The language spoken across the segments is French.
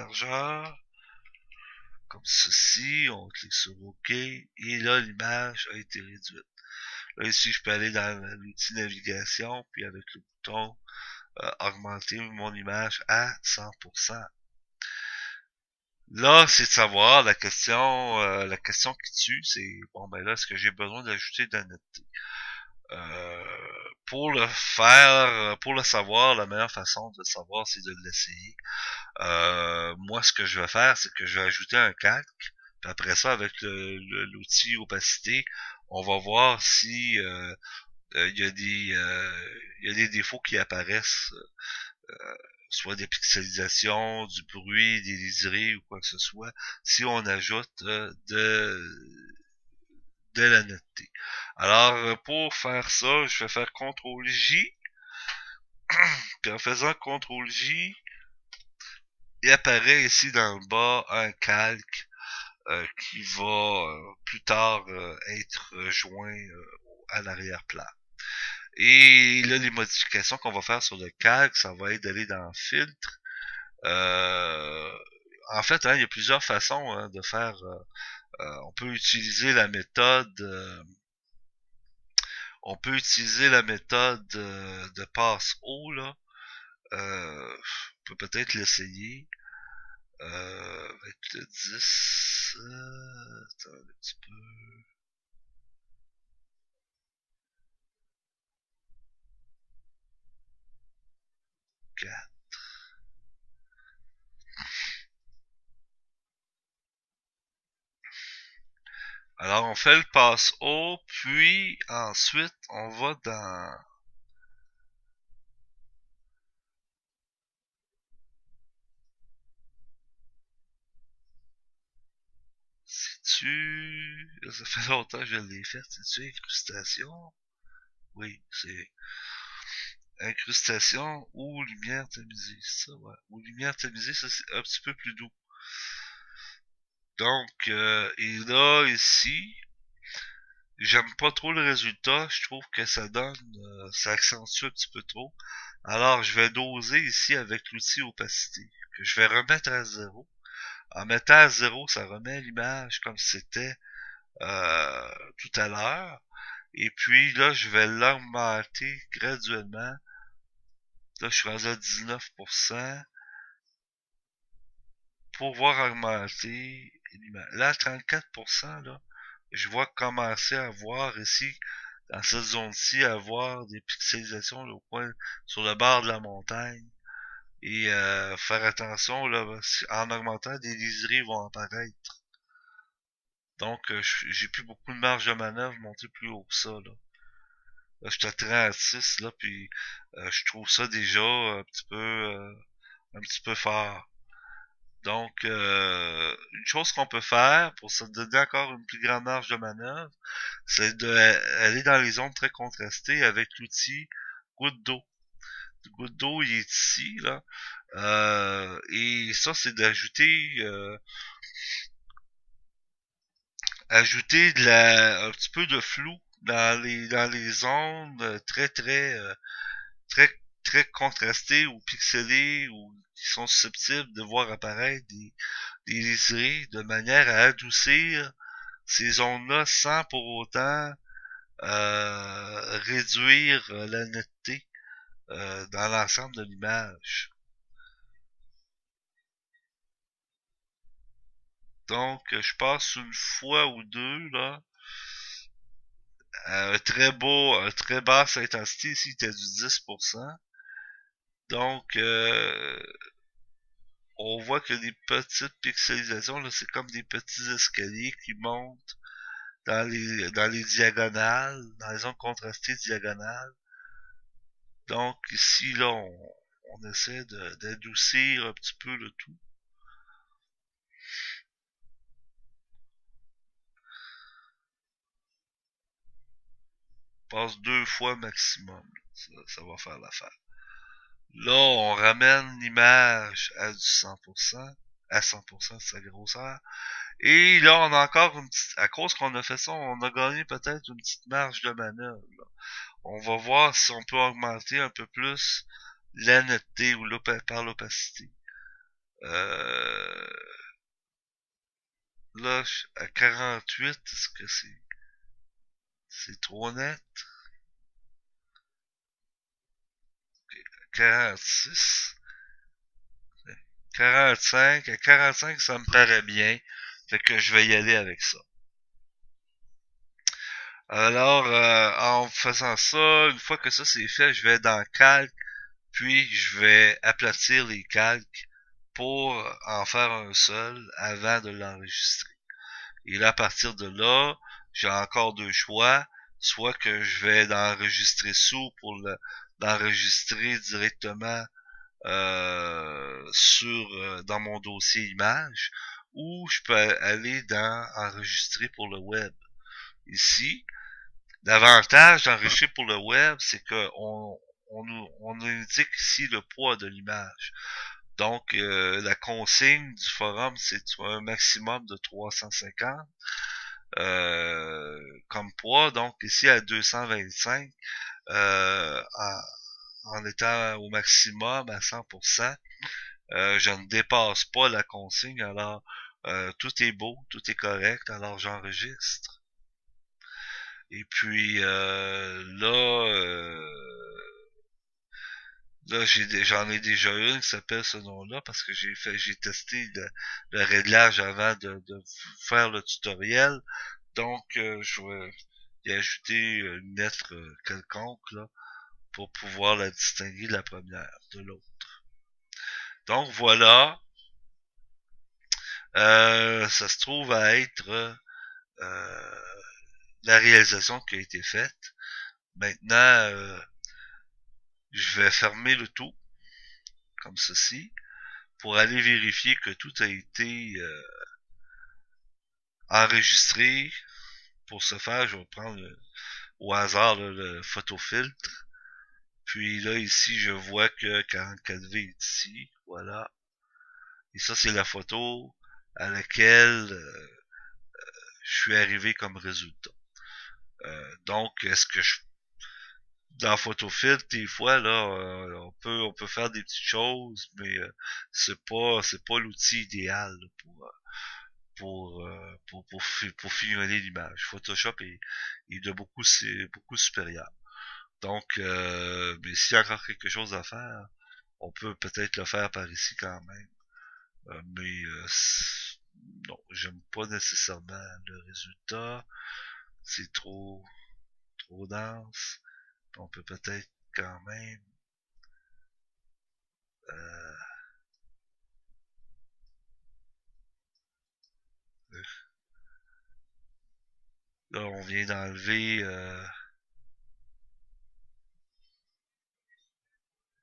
Largeur, comme ceci, on clique sur OK, et là, l'image a été réduite. Là, ici, je peux aller dans l'outil navigation, puis avec le bouton augmenter mon image à 100%. Là, c'est de savoir la question qui tue, c'est bon ben là, est-ce que j'ai besoin d'ajouter de la netteté? Pour le faire, pour le savoir, la meilleure façon de le savoir, c'est de l'essayer. Moi, ce que je vais faire, c'est que je vais ajouter un calque. Puis après ça, avec l'outil opacité, on va voir si il y a il y a des défauts qui apparaissent, soit des pixelisations, du bruit, des liserés ou quoi que ce soit, si on ajoute de la netteté. Alors, pour faire ça, je vais faire CTRL-J, puis en faisant CTRL-J, il apparaît ici dans le bas un calque qui va plus tard être joint à l'arrière-plan. Et là, les modifications qu'on va faire sur le calque, ça va être d'aller dans filtre. Euh, En fait, hein, il y a plusieurs façons hein, de faire. On peut utiliser la méthode. On peut utiliser la méthode de passe haut là. On peut peut-être l'essayer. Avec le 10. Attends un petit peu. 4. Alors on fait le passe haut, puis ensuite on va dans. C'est-tu. Ça fait longtemps que je l'ai fait. C'est-tu incrustation? Oui, c'est incrustation ou lumière tamisée. Ça, ouais. Ou lumière tamisée, ça c'est un petit peu plus doux. Donc, et là, ici, j'aime pas trop le résultat. Je trouve que ça donne, ça accentue un petit peu trop. Alors, je vais doser ici avec l'outil opacité, que je vais remettre à zéro. En mettant à zéro, ça remet l'image comme c'était tout à l'heure. Et puis là, je vais l'augmenter graduellement. Là, je suis rendu à 19% pour voir augmenter l'image. Là, à 34%, là, je vois commencer à voir ici, dans cette zone-ci, à voir des pixelisations là, au coin, sur le bord de la montagne. Et faire attention, là, en augmentant, des liseries vont apparaître. Donc, j'ai plus beaucoup de marge de manœuvre, monter plus haut que ça, là. Là, je suis à 36, là, puis je trouve ça déjà un petit peu fort. Donc, une chose qu'on peut faire pour se donner encore une plus grande marge de manœuvre, c'est d'aller dans les zones très contrastées avec l'outil goutte d'eau. Le goutte d'eau, il est ici, là. Et ça, c'est d'ajouter ajouter un petit peu de flou dans les zones très très contrastées ou pixelées ou qui sont susceptibles de voir apparaître des liserés de manière à adoucir ces zones-là sans pour autant réduire la netteté dans l'ensemble de l'image. Donc, je passe une fois ou deux là. Un très beau, un très basse intensité ici, était du 10%. Donc, on voit que des petites pixelisations, là, c'est comme des petits escaliers qui montent dans les diagonales, dans les zones contrastées diagonales. Donc, ici, là, on essaie d'adoucir un petit peu le tout. On passe deux fois maximum. Ça va faire l'affaire. Là, on ramène l'image à du 100%, à 100% de sa grosseur. Et là, on a encore une petite, à cause qu'on a fait ça, on a gagné peut-être une petite marge de manœuvre. Là. On va voir si on peut augmenter un peu plus la netteté ou par l'opacité. Euh, là, à 48, est-ce que c'est trop net? 46, 45, à 45, ça me paraît bien. Fait que je vais y aller avec ça. Alors, en faisant ça, une fois que ça c'est fait, je vais dans Calque, puis je vais aplatir les calques pour en faire un seul avant de l'enregistrer. Et là, à partir de là, j'ai encore deux choix. Soit que je vais l'enregistrer sous pour l'enregistrer directement dans mon dossier image, ou je peux aller dans enregistrer pour le web. Ici, l'avantage d'enregistrer pour le web, c'est que on indique ici le poids de l'image. Donc, la consigne du forum, c'est un maximum de 350 comme poids. Donc, ici, à 225, en étant au maximum à 100%, je ne dépasse pas la consigne. Alors, tout est beau, tout est correct. Alors, j'enregistre. Et puis, là, j'en ai déjà une qui s'appelle ce nom-là parce que j'ai testé le réglage avant de faire le tutoriel. Donc, je vais y ajouter une lettre quelconque là pour pouvoir la distinguer de la première de l'autre. Donc voilà, ça se trouve à être la réalisation qui a été faite. Maintenant, je vais fermer le tout comme ceci pour aller vérifier que tout a été enregistré. Pour ce faire, je vais prendre au hasard là, le photofiltre. Puis là, ici, je vois que 44V est ici. Voilà. Et ça, c'est la photo à laquelle je suis arrivé comme résultat. Donc, est-ce que dans photofiltre, des fois, là, on peut faire des petites choses, mais c'est pas l'outil idéal là, pour fignoler l'image. Photoshop est de c'est beaucoup supérieur. Donc, mais s'il y a encore quelque chose à faire, on peut peut-être le faire par ici quand même. Mais non, j'aime pas nécessairement le résultat. C'est trop dense. On peut peut-être quand même. euh, Là, on vient d'enlever.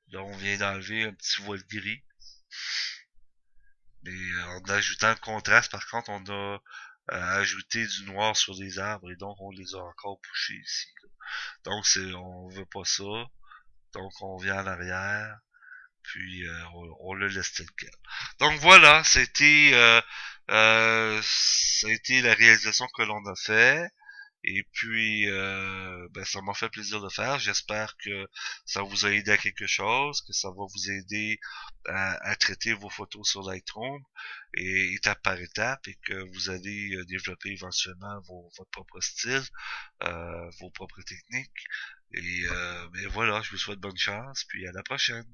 Là, on vient d'enlever un petit voile gris. Mais en ajoutant le contraste, par contre, on a ajouté du noir sur les arbres et donc on les a encore poussés ici. Là. Donc on veut pas ça. Donc on vient en arrière, puis on le laisse tel quel. Donc voilà, ça a été la réalisation que l'on a fait. Et puis, ben, ça m'a fait plaisir de faire. J'espère que ça vous a aidé à quelque chose, que ça va vous aider à traiter vos photos sur Lightroom et étape par étape et que vous allez développer éventuellement votre propre style, vos propres techniques. Et ben voilà, je vous souhaite bonne chance, puis à la prochaine.